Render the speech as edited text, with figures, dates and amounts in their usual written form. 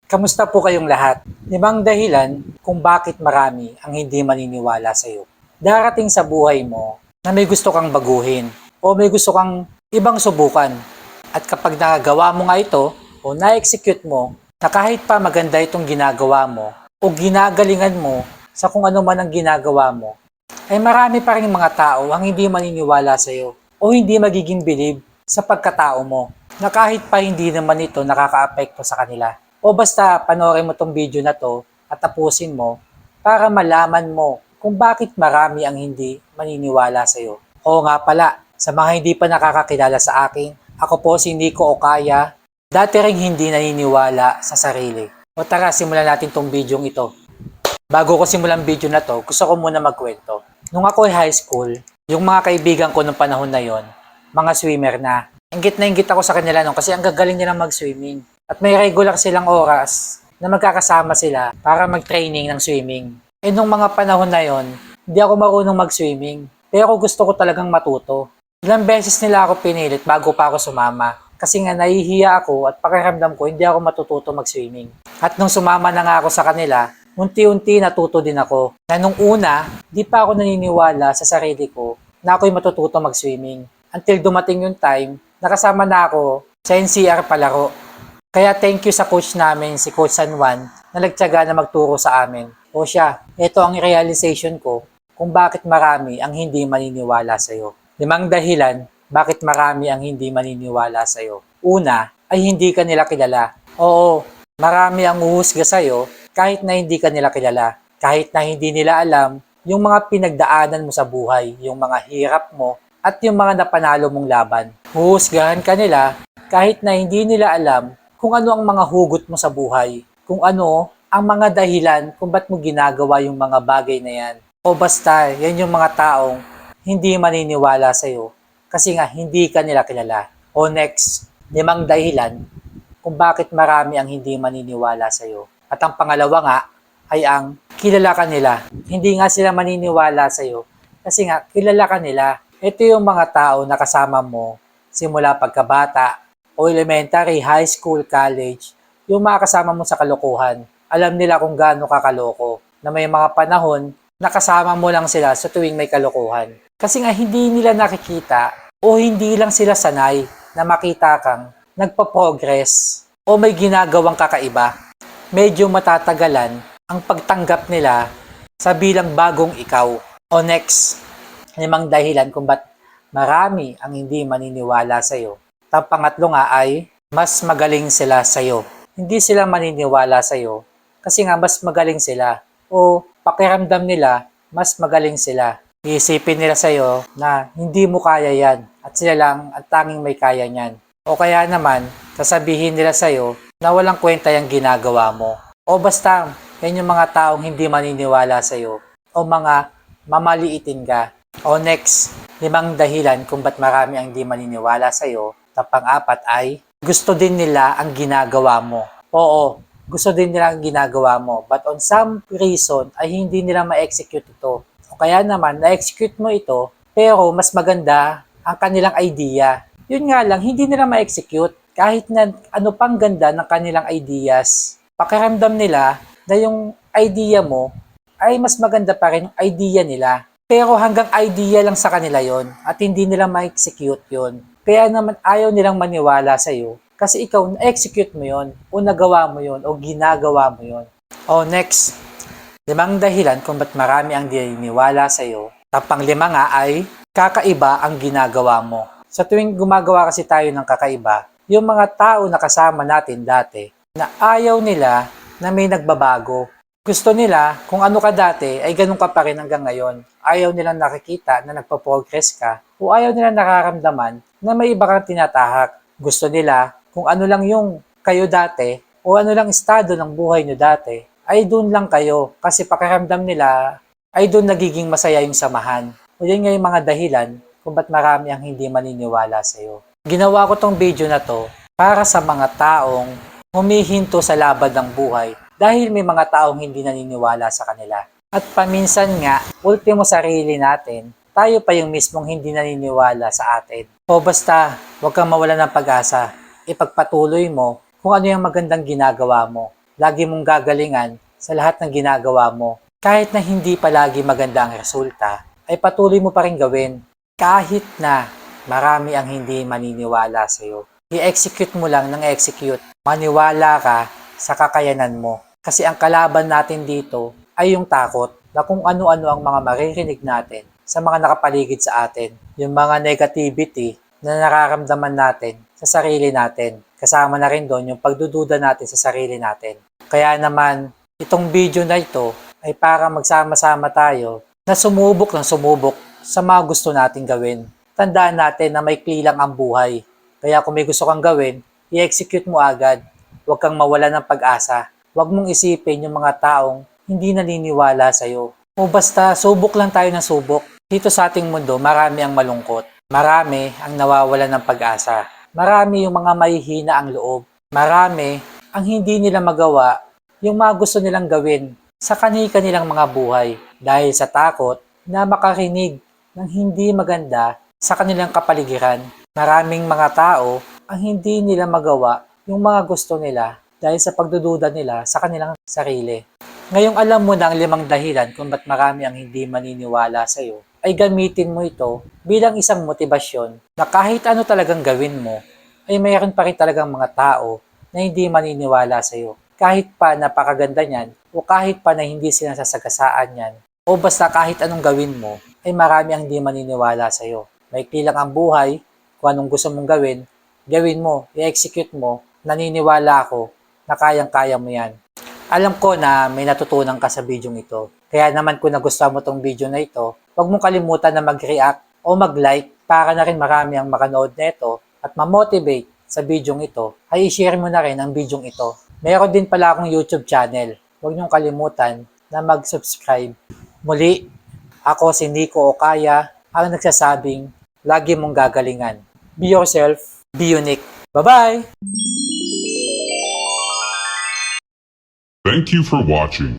Kamusta po kayong lahat? 5 dahilan kung bakit marami ang hindi maniniwala sa iyo. Darating sa buhay mo na may gusto kang baguhin o may gusto kang ibang subukan. At kapag nagawa mo nga ito o na-execute mo na kahit pa maganda itong ginagawa mo o ginagalingan mo sa kung ano man ang ginagawa mo, ay marami pa rin mga tao ang hindi maniniwala sa iyo o hindi magiging believe sa pagkatao mo na kahit pa hindi naman ito nakakaapekto sa kanila. O basta panoorin mo tong video na to at tapusin mo para malaman mo kung bakit marami ang hindi maniniwala sa iyo. Oo nga pala, sa mga hindi pa nakakakilala sa akin, ako po si Nico Okaya, dati ring hindi naniniwala sa sarili. O tara, simulan natin tong video ito. Bago ko simulan video na to, gusto ko muna magkwento. Nung ako ay high school, yung mga kaibigan ko nung panahon na yon, mga swimmer na. Inggit na inggit ako sa kanila nung kasi ang gagaling nila mag-swimming. At may regular silang oras na magkakasama sila para mag-training ng swimming. Eh nung mga panahon na yon, hindi ako marunong mag-swimming. Pero gusto ko talagang matuto. Ilang beses nila ako pinilit bago pa ako sumama. Kasi nga nahihiya ako at pakiramdam ko hindi ako matututo mag-swimming. At nung sumama na nga ako sa kanila, unti-unti natuto din ako. Na nung una, di pa ako naniniwala sa sarili ko na ako'y matututo mag-swimming. Until dumating yung time, nakasama na ako sa NCR palaro. Kaya thank you sa coach namin, si Coach San Juan, na nagtiyaga na magturo sa amin. O siya, ito ang realization ko kung bakit marami ang hindi maniniwala sa iyo. 5 dahilan bakit marami ang hindi maniniwala sa iyo. Una, ay hindi ka nila kilala. Oo, marami ang uhusga sa iyo kahit na hindi ka nila kilala. Kahit na hindi nila alam yung mga pinagdaanan mo sa buhay, yung mga hirap mo, at yung mga napanalo mong laban. Huhusgahan ka nila kahit na hindi nila alam kung ano ang mga hugot mo sa buhay, kung ano ang mga dahilan kung ba't mo ginagawa yung mga bagay na yan. O basta, yan yung mga taong hindi maniniwala sa'yo kasi nga hindi ka nila kilala. O next, 5 dahilan kung bakit marami ang hindi maniniwala sa'yo. At ang pangalawa nga ay ang kilala ka nila. Hindi nga sila maniniwala sa'yo kasi nga kilala ka nila. Ito yung mga tao na kasama mo simula pagkabata, o elementary, high school, college, yung mga kasama mo sa kalokohan. Alam nila kung gaano kakaloko na may mga panahon na kasama mo lang sila sa tuwing may kalokohan. Kasi nga hindi nila nakikita o hindi lang sila sanay na makita kang nagpa-progress o may ginagawang kakaiba. Medyo matatagalan ang pagtanggap nila sa bilang bagong ikaw. O next, 5 dahilan kung ba't marami ang hindi maniniwala sa'yo. Ang pangatlo nga ay mas magaling sila sa'yo. Hindi sila maniniwala sa'yo kasi nga mas magaling sila o pakiramdam nila mas magaling sila. Iisipin nila sa'yo na hindi mo kaya yan at sila lang ang tanging may kaya niyan. O kaya naman, sasabihin nila sa'yo na walang kwenta yung ginagawa mo. O basta, yan yung mga taong hindi maniniwala sa'yo o mga mamaliitin ka. O next, 5 dahilan kung ba't marami ang hindi maniniwala sa'yo. At pang-apat ay gusto din nila ang ginagawa mo. Oo, gusto din nila ang ginagawa mo. But on some reason ay hindi nila ma-execute ito. O kaya naman, na-execute mo ito, pero mas maganda ang kanilang idea. Yun nga lang, hindi nila ma-execute. Kahit na ano pang ganda ng kanilang ideas, pakiramdam nila na yung idea mo ay mas maganda pa rin yung idea nila. Pero hanggang idea lang sa kanila yon at hindi nila ma-execute yon. Kaya naman ayaw nilang maniwala sa iyo kasi ikaw na-execute mo yon o nagawa mo yon o ginagawa mo yon. O next, 5 dahilan kung ba't marami ang dininiwala sa iyo. At pang-5 nga ay kakaiba ang ginagawa mo. Sa tuwing gumagawa kasi tayo ng kakaiba, yung mga tao na kasama natin dati na ayaw nila na may nagbabago. Gusto nila kung ano ka dati ay ganun ka pa rin hanggang ngayon. Ayaw nilang nakikita na nagpa-progress ka o ayaw nilang nararamdaman na may iba kang tinatahak. Gusto nila kung ano lang yung kayo dati o ano lang estado ng buhay nyo dati ay doon lang kayo kasi pakiramdam nila ay doon nagiging masaya yung samahan. O yan nga yung mga dahilan kung ba't marami ang hindi maniniwala sa iyo. Ginawa ko tong video na to para sa mga taong humihinto sa labad ng buhay dahil may mga taong hindi naniniwala sa kanila. At paminsan nga, ultimo sarili natin, tayo pa yung mismong hindi naniniwala sa atin. O basta, huwag kang mawala ng pag-asa. Ipagpatuloy mo kung ano yung magandang ginagawa mo. lagi mong gagalingan sa lahat ng ginagawa mo. Kahit na hindi palagi maganda ang resulta, ay patuloy mo pa rin gawin. Kahit na marami ang hindi maniniwala sa iyo. I-execute mo lang ng execute. Maniwala ka sa kakayanan mo. Kasi ang kalaban natin dito ay yung takot na kung ano-ano ang mga maririnig natin sa mga nakapaligid sa atin. Yung mga negativity na nararamdaman natin sa sarili natin. Kasama na rin doon yung pagdududa natin sa sarili natin. Kaya naman, itong video na ito ay para magsama-sama tayo na sumubok ng sumubok sa mga gusto nating gawin. Tandaan natin na may lang ang buhay. Kaya kung may gusto kang gawin, i-execute mo agad. Huwag kang mawala ng pag-asa. Huwag mong isipin yung mga taong hindi naniniwala sa'yo. O basta, subok lang tayo ng subok. Dito sa ating mundo, marami ang malungkot. Marami ang nawawalan ng pag-asa. Marami yung mga mahihina ang loob. Marami ang hindi nila magawa yung mga gusto nilang gawin sa kani-kanilang mga buhay dahil sa takot na makarinig ng hindi maganda sa kanilang kapaligiran. Maraming mga tao ang hindi nila magawa yung mga gusto nila dahil sa pagdududa nila sa kanilang sarili. Ngayong alam mo na ang 5 dahilan kung ba't marami ang hindi maniniwala sa iyo, ay gamitin mo ito bilang isang motibasyon na kahit ano talagang gawin mo, ay mayroon pa rin talagang mga tao na hindi maniniwala sa iyo. Kahit pa napakaganda niyan, o kahit pa na hindi sila sasagasaan yan, o basta kahit anong gawin mo, ay marami ang hindi maniniwala sa iyo. Maikli lang ang buhay, kung anong gusto mong gawin, gawin mo, i-execute mo, naniniwala ako na kayang-kaya mo yan. Alam ko na may natutunan ka sa video ito. Kaya naman kung nagustuhan mo tong video na ito, huwag mong kalimutan na mag-react o mag-like para na rin marami ang makanood nito at ma-motivate sa video ito, ay i-share mo na rin ang video ito. Meron din pala akong YouTube channel. Huwag niyong kalimutan na mag-subscribe. Muli, ako si Nico Okaya, ang nagsasabing lagi mong gagalingan. Be yourself, be unique. Bye-bye! Thank you for watching.